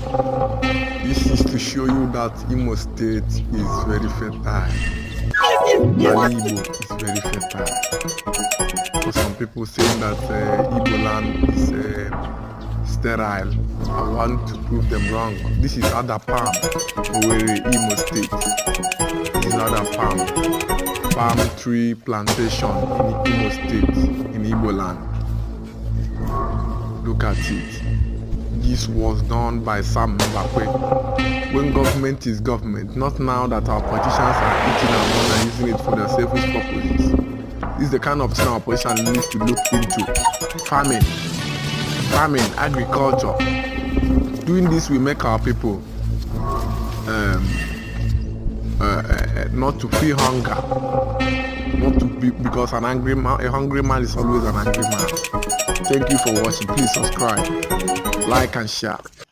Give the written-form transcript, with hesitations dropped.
This is to show you that Imo State is very fertile. Igbo is very fertile. So some people saying that Igboland is sterile. I want to prove them wrong. This is other palm, Imo State. This is other palm tree plantation in Imo State, in Igboland. Look at it. This was done by Sam Mbakwe. When government is government, not now that our politicians are eating our money and using it for their selfish purposes. This is the kind of thing our politicians need to look into. Farming, agriculture. Doing this will make our people not to feel hunger, not to be, because a hungry man is always an angry man. Thank you for watching. Please subscribe, like and share.